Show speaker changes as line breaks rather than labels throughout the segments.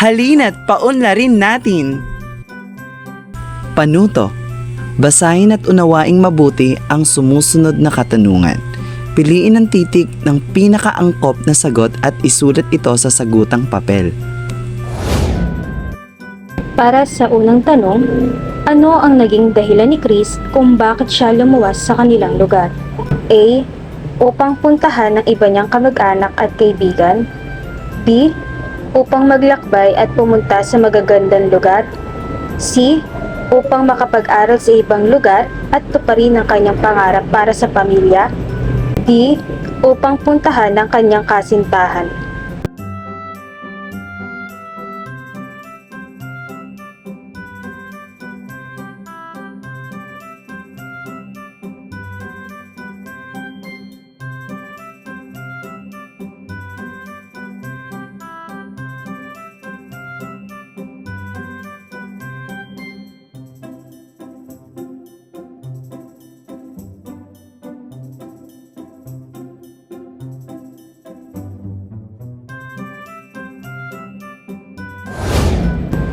Halina't paunlarin natin. Panuto. Basahin at unawaing mabuti ang sumusunod na katanungan. Piliin ang titik ng pinakaangkop na sagot at isulat ito sa sagutang papel.
Para sa unang tanong, ano ang naging dahilan ni Chris kung bakit siya lumuwas sa kanilang lugar? A. Upang puntahan ng iba niyang kamag-anak at kaibigan. B. Upang maglakbay at pumunta sa magagandang lugar. C. Upang makapag-aral sa ibang lugar at tuparin ang kanyang pangarap para sa pamilya. D. Upang puntahan ang kanyang kasintahan.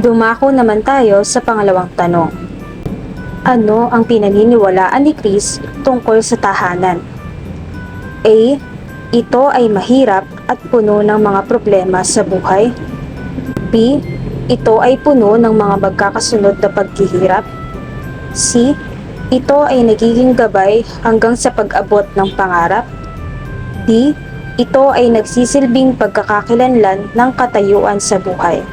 Dumako naman tayo sa pangalawang tanong. Ano ang pinaniniwalaan ni Chris tungkol sa tahanan? A. Ito ay mahirap at puno ng mga problema sa buhay. B. Ito ay puno ng mga magkakasunod na paghihirap. C. Ito ay nagiging gabay hanggang sa pag-abot ng pangarap. D. Ito ay nagsisilbing pagkakakilanlan ng katayuan sa buhay.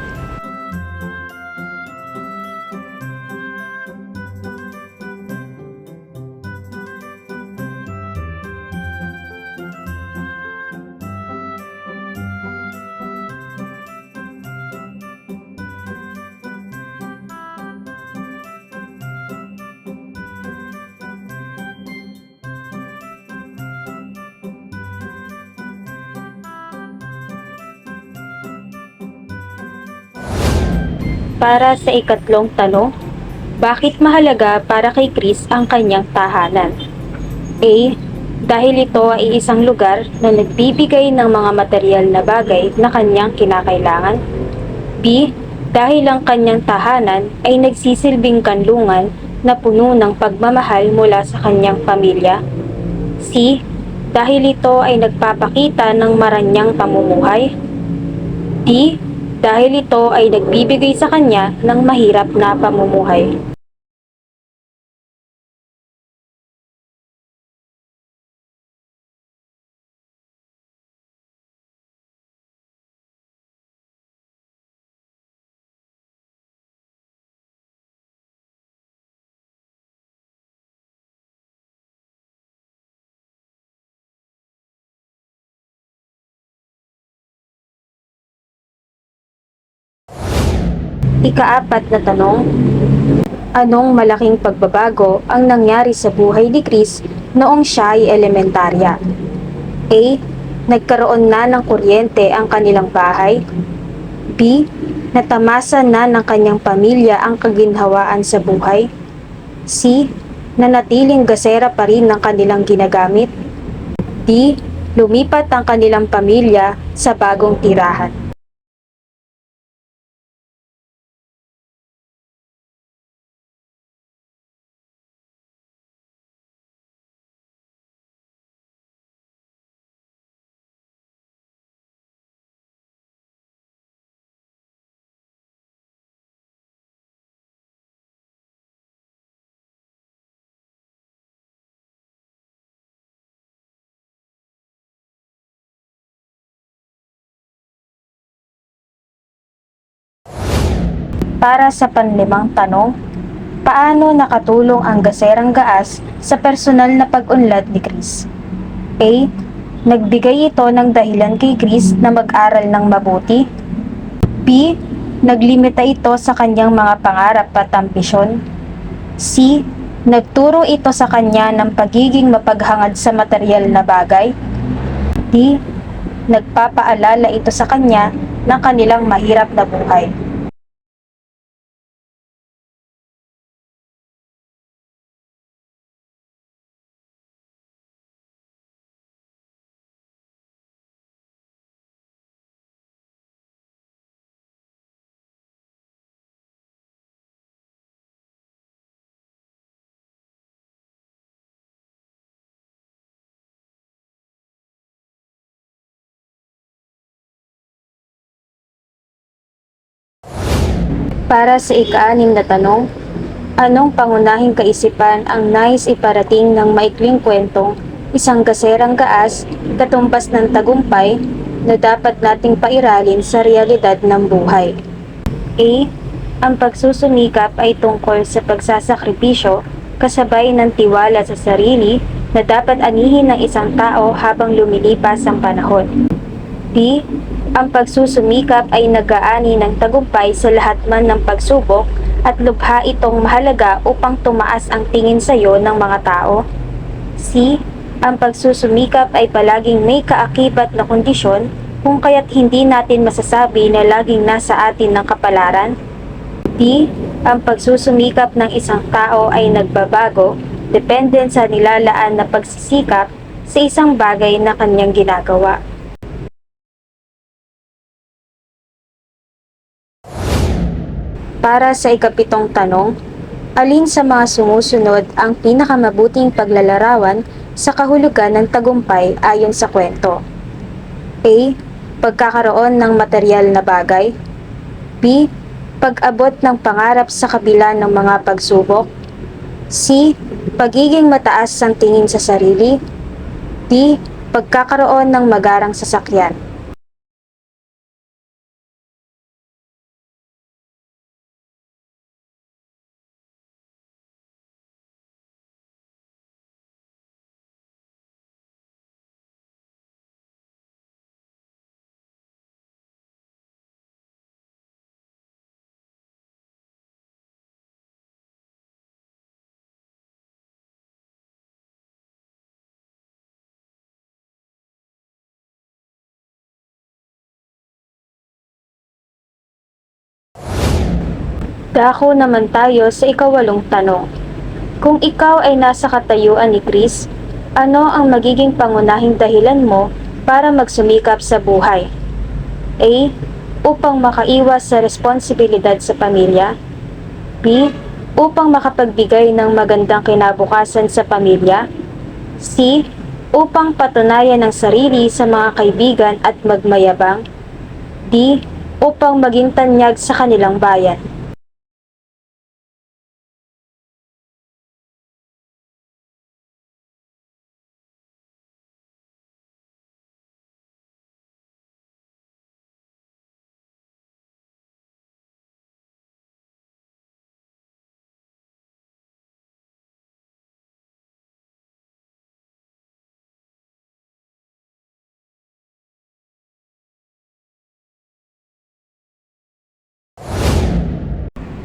Para sa ikatlong tanong, bakit mahalaga para kay Chris ang kanyang tahanan? A. Dahil ito ay isang lugar na nagbibigay ng mga material na bagay na kanyang kinakailangan. B. Dahil ang kanyang tahanan ay nagsisilbing kanlungan na puno ng pagmamahal mula sa kanyang pamilya. C. Dahil ito ay nagpapakita ng maranyang pamumuhay. D. Dahil ito ay nagbibigay sa kanya ng mahirap na pamumuhay. Ikaapat na tanong, anong malaking pagbabago ang nangyari sa buhay ni Chris noong siya ay elementarya? A. Nagkaroon na ng kuryente ang kanilang bahay. B. Natamasa na ng kanyang pamilya ang kaginhawaan sa buhay. C. Nanatiling gasera pa rin ng kanilang ginagamit. D. Lumipat ang kanilang pamilya sa bagong tirahan. Para sa panlimang tanong, paano nakatulong ang gaserang gaas sa personal na pag-unlad ni Chris? A. Nagbigay ito ng dahilan kay Chris na mag-aral ng mabuti. B. Naglimita ito sa kanyang mga pangarap at ambisyon. C. Nagturo ito sa kanya ng pagiging mapaghangad sa material na bagay. D. Nagpapaalala ito sa kanya ng kanilang mahirap na buhay. Para sa ika-6 na tanong, anong pangunahing kaisipan ang nais iparating ng maikling kwentong isang gaserang gaas katumbas ng tagumpay na dapat nating pairalin sa realidad ng buhay? A. Ang pagsusumikap ay tungkol sa pagsasakripisyo kasabay ng tiwala sa sarili na dapat anihin ng isang tao habang lumilipas ang panahon. B. Ang pagsusumikap ay nag-aani ng tagumpay sa lahat man ng pagsubok at lubha itong mahalaga upang tumaas ang tingin sa iyo ng mga tao. C. Ang pagsusumikap ay palaging may kaakibat na kondisyon kung kaya't hindi natin masasabi na laging nasa atin ng kapalaran. D. Ang pagsusumikap ng isang tao ay nagbabago depende sa nilalaan na pagsisikap sa isang bagay na kanyang ginagawa. Para sa ika-7 tanong, alin sa mga sumusunod ang pinakamabuting paglalarawan sa kahulugan ng tagumpay ayon sa kwento? A. Pagkakaroon ng materyal na bagay. B. Pag-abot ng pangarap sa kabila ng mga pagsubok. C. Pagiging mataas ang tingin sa sarili. D. Pagkakaroon ng magarang sasakyan. Dako naman tayo sa ika-8 tanong. Kung ikaw ay nasa katayuan ni Chris, ano ang magiging pangunahing dahilan mo para magsumikap sa buhay? A. Upang makaiwas sa responsibilidad sa pamilya. B. Upang makapagbigay ng magandang kinabukasan sa pamilya. C. Upang patunayan ang sarili sa mga kaibigan at magmayabang. D. Upang maging tanyag sa kanilang bayan.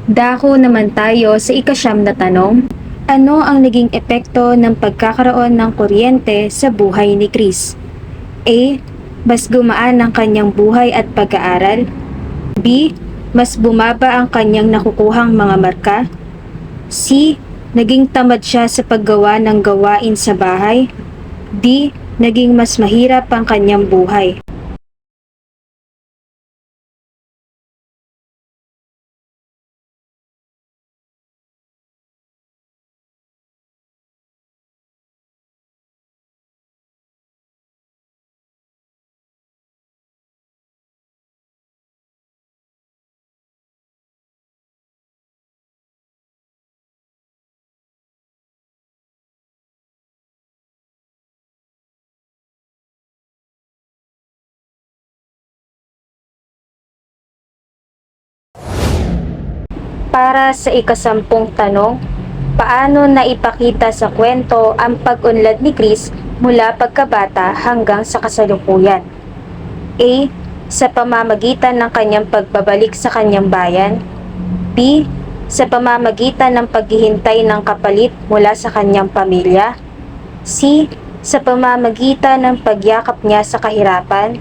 Dako naman tayo sa ika-9 na tanong. Ano ang naging epekto ng pagkakaroon ng kuryente sa buhay ni Chris? A. Mas gumaan ang kanyang buhay at pag-aaral. B. Mas bumaba ang kanyang nakukuhang mga marka. C. Naging tamad siya sa paggawa ng gawain sa bahay. D. Naging mas mahirap ang kanyang buhay. Para sa ika-10 tanong, paano naipakita sa kwento ang pag-unlad ni Chris mula pagkabata hanggang sa kasalukuyan? A. Sa pamamagitan ng kanyang pagbabalik sa kanyang bayan. B. Sa pamamagitan ng paghihintay ng kapalit mula sa kanyang pamilya. C. Sa pamamagitan ng pagyakap niya sa kahirapan.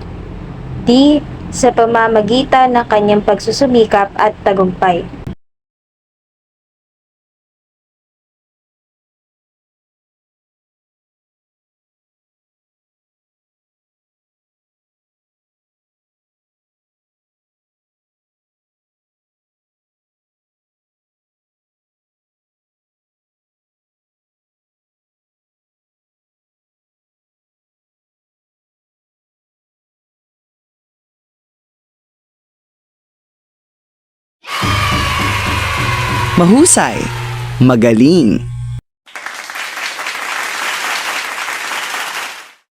D. Sa pamamagitan ng kanyang pagsusumikap at tagumpay.
Mahusay. Magaling.